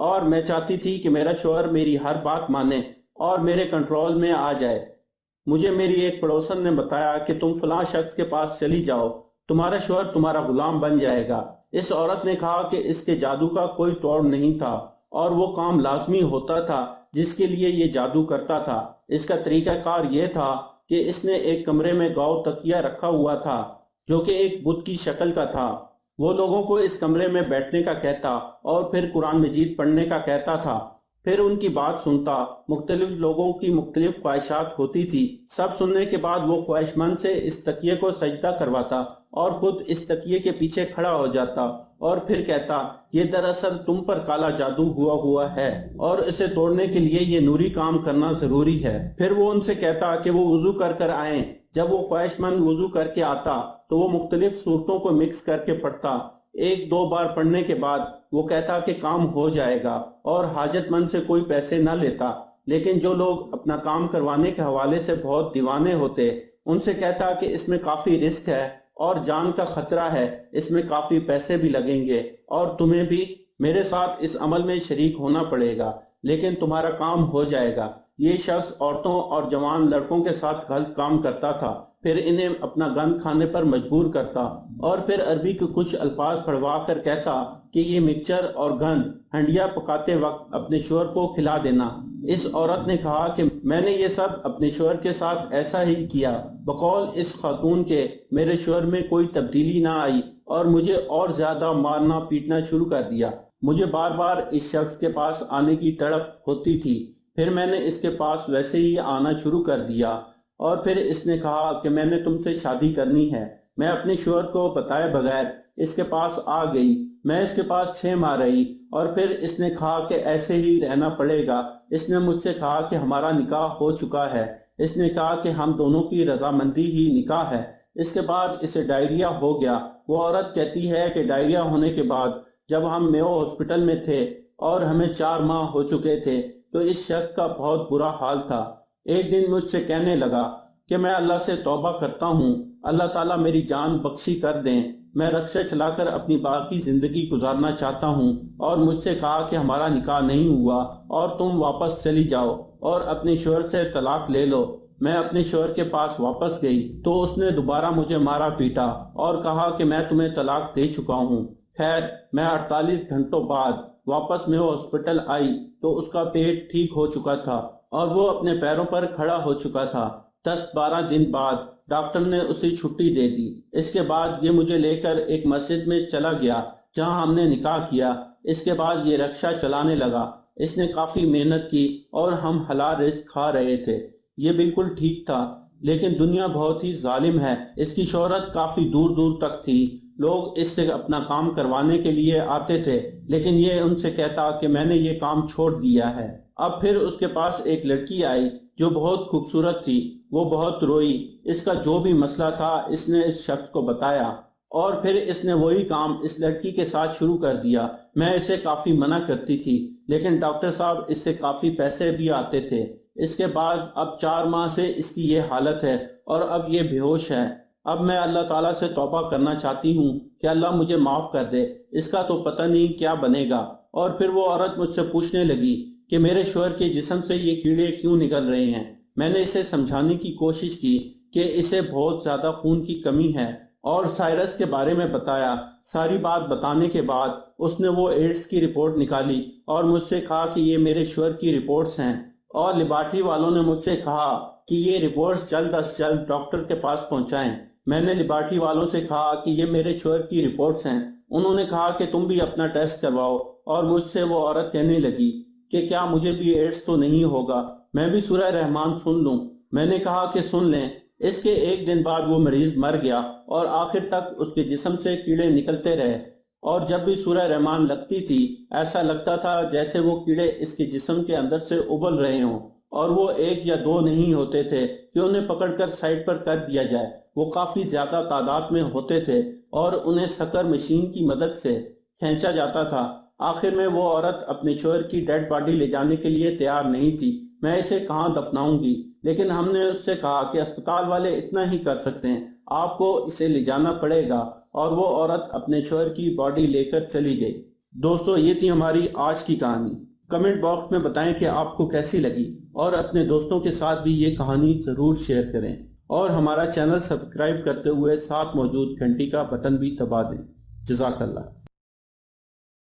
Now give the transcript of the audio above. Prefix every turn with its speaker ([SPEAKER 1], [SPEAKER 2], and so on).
[SPEAKER 1] اور میں چاہتی تھی کہ میرا شوہر میری ہر بات مانے اور میرے کنٹرول میں آ جائے۔ مجھے میری ایک پڑوسن نے بتایا کہ تم فلاں شخص کے پاس چلی جاؤ، تمہارا شوہر تمہارا غلام بن جائے گا۔ اس عورت نے کہا کہ اس کے جادو کا کوئی توڑ نہیں تھا اور وہ کام لازمی ہوتا تھا جس کے لیے یہ جادو کرتا تھا۔ اس کا طریقہ کار یہ تھا کہ اس نے ایک کمرے میں گاؤ تکیہ رکھا ہوا تھا جو کہ ایک بت کی شکل کا تھا۔ وہ لوگوں کو اس کمرے میں بیٹھنے کا کہتا اور پھر قرآن مجید پڑھنے کا کہتا تھا، پھر ان کی بات سنتا۔ مختلف لوگوں کی مختلف خواہشات ہوتی تھی، سب سننے کے بعد وہ خواہش مند سے اس تکیے کو سجدہ کرواتا اور خود اس تکیے کے پیچھے کھڑا ہو جاتا اور پھر کہتا یہ دراصل تم پر کالا جادو ہوا ہے اور اسے توڑنے کے لیے یہ نوری کام کرنا ضروری ہے۔ پھر وہ ان سے کہتا کہ وہ وضو کر کر آئیں۔ جب وہ خواہش مند وضو کر کے آتا تو وہ مختلف صورتوں کو مکس کر کے پڑھتا۔ ایک دو بار پڑھنے کے بعد وہ کہتا کہ کام ہو جائے گا اور حاجت مند سے کوئی پیسے نہ لیتا، لیکن جو لوگ اپنا کام کروانے کے حوالے سے بہت دیوانے ہوتے ان سے کہتا کہ اس میں کافی رسک ہے اور جان کا خطرہ ہے، اس میں کافی پیسے بھی لگیں گے اور تمہیں بھی میرے ساتھ اس عمل میں شریک ہونا پڑے گا، لیکن تمہارا کام ہو جائے گا۔ یہ شخص عورتوں اور جوان لڑکوں کے ساتھ غلط کام کرتا تھا، پھر انہیں اپنا گند کھانے پر مجبور کرتا اور پھر عربی کے کچھ الفاظ پڑھوا کر کہتا کہ یہ مکسچر اور گند ہنڈیا پکاتے وقت اپنے شوہر کو کھلا دینا۔ اس عورت نے کہا کہ میں نے یہ سب اپنے شوہر کے ساتھ ایسا ہی کیا۔ بقول اس خاتون کے میرے شوہر میں کوئی تبدیلی نہ آئی اور مجھے اور زیادہ مارنا پیٹنا شروع کر دیا۔ مجھے بار بار اس شخص کے پاس آنے کی تڑپ ہوتی تھی، پھر میں نے اس کے پاس ویسے ہی آنا شروع کر دیا اور پھر اس نے کہا کہ میں نے تم سے شادی کرنی ہے۔ میں اپنے شوہر کو بتائے بغیر اس کے پاس آ گئی۔ میں اس کے پاس 6 ماہ رہی اور پھر اس نے کہا کہ ایسے ہی رہنا پڑے گا۔ اس نے مجھ سے کہا کہ ہمارا نکاح ہو چکا ہے۔ اس نے کہا کہ ہم دونوں کی رضامندی ہی نکاح ہے۔ اس کے بعد اسے ڈائریا ہو گیا۔ وہ عورت کہتی ہے کہ ڈائریا ہونے کے بعد جب ہم میو ہاسپٹل میں تھے اور ہمیں 4 ماہ ہو چکے تھے تو اس شخص کا بہت برا حال تھا۔ ایک دن مجھ سے کہنے لگا کہ میں اللہ سے توبہ کرتا ہوں، اللہ تعالیٰ میری جان بخشی کر دیں، میں رکشہ چلا کر اپنی باقی زندگی گزارنا چاہتا ہوں، اور مجھ سے کہا کہ ہمارا نکاح نہیں ہوا اور تم واپس چلی جاؤ اور اپنے شوہر سے طلاق لے لو۔ میں اپنے شوہر کے پاس واپس گئی تو اس نے دوبارہ مجھے مارا پیٹا اور کہا کہ میں تمہیں طلاق دے چکا ہوں۔ خیر، میں 48 گھنٹوں بعد واپس میں ہاسپٹل آئی تو اس کا پیٹ ٹھیک ہو چکا تھا اور وہ اپنے پیروں پر کھڑا ہو چکا تھا۔ 10-12 دن بعد ڈاکٹر نے اسے چھٹی دے دی۔ اس کے بعد یہ مجھے لے کر ایک مسجد میں چلا گیا جہاں ہم نے نکاح کیا۔ اس کے بعد یہ رکشہ چلانے لگا۔ اس نے کافی محنت کی اور ہم حلال رزق کھا رہے تھے۔ یہ بالکل ٹھیک تھا، لیکن دنیا بہت ہی ظالم ہے۔ اس کی شہرت کافی دور دور تک تھی، لوگ اس سے اپنا کام کروانے کے لیے آتے تھے، لیکن یہ ان سے کہتا کہ میں نے یہ کام چھوڑ دیا ہے۔ اب پھر اس کے پاس ایک لڑکی آئی جو بہت خوبصورت تھی۔ وہ بہت روئی۔ اس کا جو بھی مسئلہ تھا اس نے اس شخص کو بتایا اور پھر اس نے وہی کام اس لڑکی کے ساتھ شروع کر دیا۔ میں اسے کافی منع کرتی تھی، لیکن ڈاکٹر صاحب اس سے کافی پیسے بھی آتے تھے۔ اس کے بعد اب 4 ماہ سے اس کی یہ حالت ہے اور اب یہ بے ہوش ہے۔ اب میں اللہ تعالیٰ سے توبہ کرنا چاہتی ہوں کہ اللہ مجھے معاف کر دے، اس کا تو پتہ نہیں کیا بنے گا۔ اور پھر وہ عورت مجھ سے پوچھنے لگی کہ میرے شوہر کے جسم سے یہ کیڑے کیوں نکل رہے ہیں۔ میں نے اسے سمجھانے کی کوشش کی کہ اسے بہت زیادہ خون کی کمی ہے اور سائرس کے بارے میں بتایا۔ ساری بات بتانے کے بعد اس نے وہ ایڈز کی رپورٹ نکالی اور مجھ سے کہا کہ یہ میرے شوہر کی رپورٹس ہیں، اور لیبارٹری والوں نے مجھ سے کہا کہ یہ رپورٹس جلد از جلد ڈاکٹر کے پاس پہنچائیں۔ میں نے لیبارٹری والوں سے کہا کہ یہ میرے شوہر کی رپورٹس ہیں۔ انہوں نے کہا کہ تم بھی اپنا ٹیسٹ کرواؤ، اور مجھ سے وہ عورت کہنے لگی کہ کیا مجھے بھی ایڈز تو نہیں ہوگا، میں بھی سورہ رحمان سن لوں۔ میں نے کہا کہ سن لیں۔ اس کے ایک دن بعد وہ مریض مر گیا اور آخر تک اس کے جسم سے کیڑے نکلتے رہے، اور جب بھی سورہ رحمان لگتی تھی ایسا لگتا تھا جیسے وہ کیڑے اس کے جسم کے اندر سے ابل رہے ہوں، اور وہ 1 یا 2 نہیں ہوتے تھے کہ انہیں پکڑ کر سائڈ پر کر دیا جائے، وہ کافی زیادہ تعداد میں ہوتے تھے اور انہیں سکر مشین کی مدد سے کھینچا جاتا تھا۔ آخر میں وہ عورت اپنے شوہر کی ڈیڈ باڈی لے جانے کے لیے تیار نہیں تھی۔ میں اسے کہاں دفناؤں گی؟ لیکن ہم نے اس سے کہا کہ اسپتال والے اتنا ہی کر سکتے ہیں، آپ کو اسے لے جانا پڑے گا، اور وہ عورت اپنے شوہر کی باڈی لے کر چلی گئی۔ دوستو یہ تھی ہماری آج کی کہانی۔ کمنٹ باکس میں بتائیں کہ آپ کو کیسی لگی، اور اپنے دوستوں کے ساتھ بھی یہ کہانی ضرور شیئر کریں، اور ہمارا چینل سبسکرائب کرتے ہوئے ساتھ موجود گھنٹی کا بٹن بھی دبا دیں۔ جزاک اللہ۔